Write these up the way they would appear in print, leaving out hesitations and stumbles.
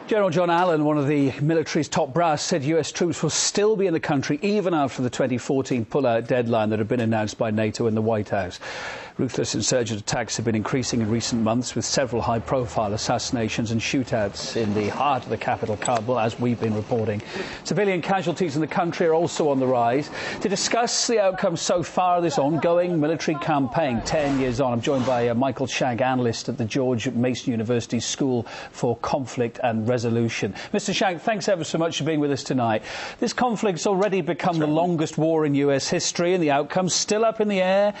General John Allen, one of the military's top brass, said US troops will still be in the country even after the 2014 pull-out deadline that had been announced by NATO and the White House. Ruthless insurgent attacks have been increasing in recent months, with several high-profile assassinations and shootouts in the heart of the capital, Kabul, as we've been reporting. Civilian casualties in the country are also on the rise. To discuss the outcome so far of this ongoing military campaign 10 years on, I'm joined by Michael Shank, analyst at the George Mason University School for Conflict and Resolution. Mr. Shank, thanks ever so much for being with us tonight. This conflict's already become the longest war in US history, and the outcome's still up in the air.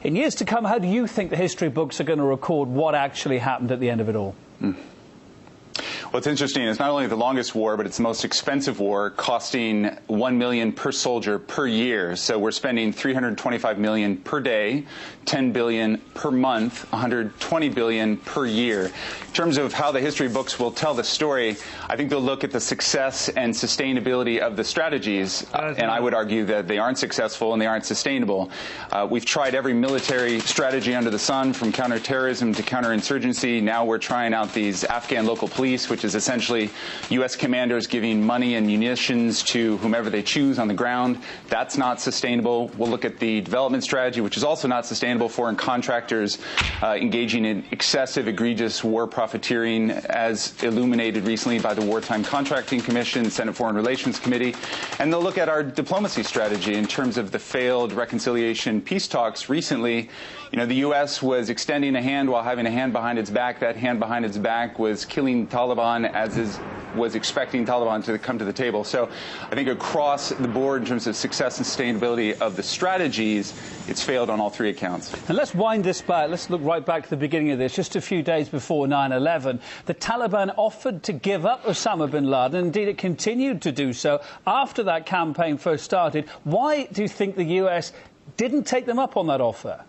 In years to come, how do you think the history books are going to record what actually happened at the end of it all? Well, it's interesting. It's not only the longest war, but it's the most expensive war, costing $1 million per soldier per year. So we're spending $325 million per day, $10 billion per month, $120 billion per year. In terms of how the history books will tell the story, I think they'll look at the success and sustainability of the strategies. And I would argue that they aren't successful and they aren't sustainable. We've tried every military strategy under the sun, from counterterrorism to counterinsurgency. Now we're trying out these Afghan local police, which is essentially U.S. commanders giving money and munitions to whomever they choose on the ground. That's not sustainable. We'll look at the development strategy, which is also not sustainable. Foreign contractors engaging in excessive, egregious war profiteering, as illuminated recently by the Wartime Contracting Commission, Senate Foreign Relations Committee. And they'll look at our diplomacy strategy in terms of the failed reconciliation peace talks recently. You know, the U.S. was extending a hand while having a hand behind its back. That hand behind its back was killing Taliban, was expecting Taliban to come to the table. So I think across the board, in terms of success and sustainability of the strategies, it's failed on all three accounts. And let's wind this back. Let's look right back to the beginning of this. Just a few days before 9/11, the Taliban offered to give up Osama bin Laden. Indeed, it continued to do so after that campaign first started. Why do you think the U.S. didn't take them up on that offer?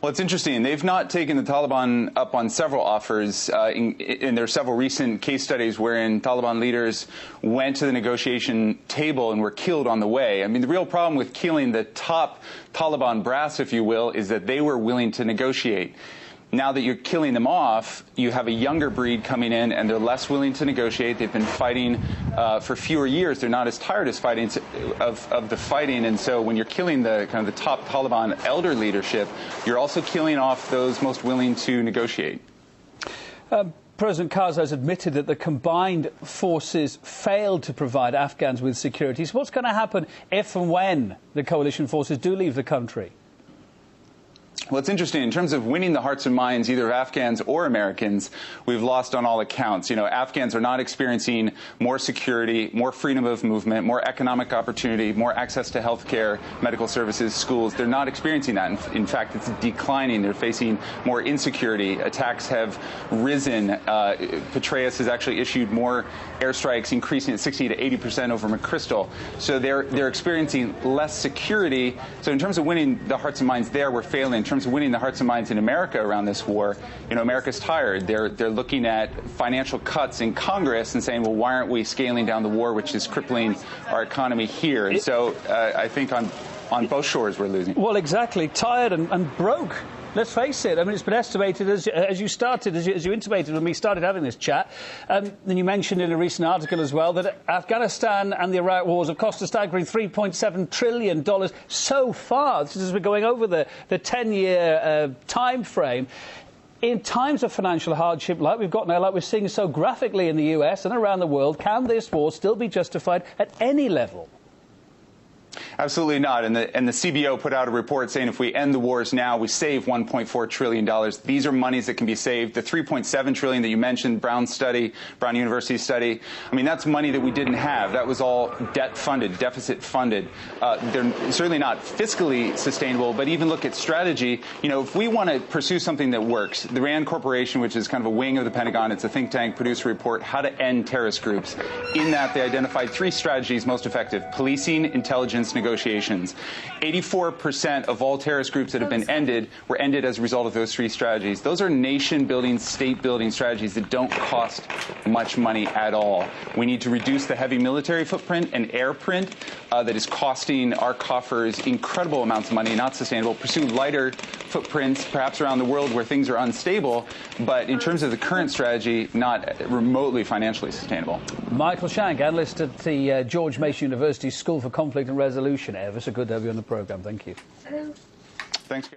Well, it's interesting. They've not taken the Taliban up on several offers, and there are several recent case studies wherein Taliban leaders went to the negotiation table and were killed on the way. I mean, the real problem with killing the top Taliban brass, if you will, is that they were willing to negotiate. Now that you're killing them off, you have a younger breed coming in, and they're less willing to negotiate. They've been fighting for fewer years. They're not as tired as fighting of the fighting, and so when you're killing the kind of the top Taliban elder leadership, you're also killing off those most willing to negotiate. President Karzai has admitted that the combined forces failed to provide Afghans with security. So what's going to happen if and when the coalition forces do leave the country? Well, it's interesting. In terms of winning the hearts and minds, either of Afghans or Americans, we've lost on all accounts. You know, Afghans are not experiencing more security, more freedom of movement, more economic opportunity, more access to health care, medical services, schools. They're not experiencing that. In fact, it's declining. They're facing more insecurity. Attacks have risen. Petraeus has actually issued more airstrikes, increasing at 60 to 80% over McChrystal. So they're experiencing less security. So in terms of winning the hearts and minds there, we're failing. In terms of winning the hearts and minds in America around this war, you know, America's tired. They're looking at financial cuts in Congress and saying, well, why aren't we scaling down the war, which is crippling our economy here? And so I think on both shores we're losing. Well, exactly. Tired and broke. Let's face it. I mean, it's been estimated, as you intimated when we started having this chat, and you mentioned in a recent article as well, that Afghanistan and the Iraq wars have cost a staggering $3.7 trillion so far. This is as we're going over the 10-year time frame. In times of financial hardship like we've got now, like we're seeing so graphically in the US and around the world, can this war still be justified at any level? Absolutely not. And the CBO put out a report saying if we end the wars now, we save $1.4 trillion. These are monies that can be saved. The $3.7 trillion that you mentioned, Brown University study, I mean, that's money that we didn't have. That was all debt funded, deficit funded. They're certainly not fiscally sustainable, but even look at strategy. You know, if we want to pursue something that works, the RAND Corporation, which is kind of a wing of the Pentagon, it's a think tank, produced a report, How to End Terrorist Groups. In that, they identified three strategies most effective: policing, intelligence, negotiations. 84% of all terrorist groups that have been ended were ended as a result of those three strategies. Those are nation-building, state-building strategies that don't cost much money at all. We need to reduce the heavy military footprint and airprint that is costing our coffers incredible amounts of money, not sustainable. Pursue lighter footprints, perhaps around the world where things are unstable, but in terms of the current strategy, not remotely financially sustainable. Michael Shank, analyst at the George Mason University School for Conflict and Resolution. Ever so good to have you on the programme. Thank you. Thanks.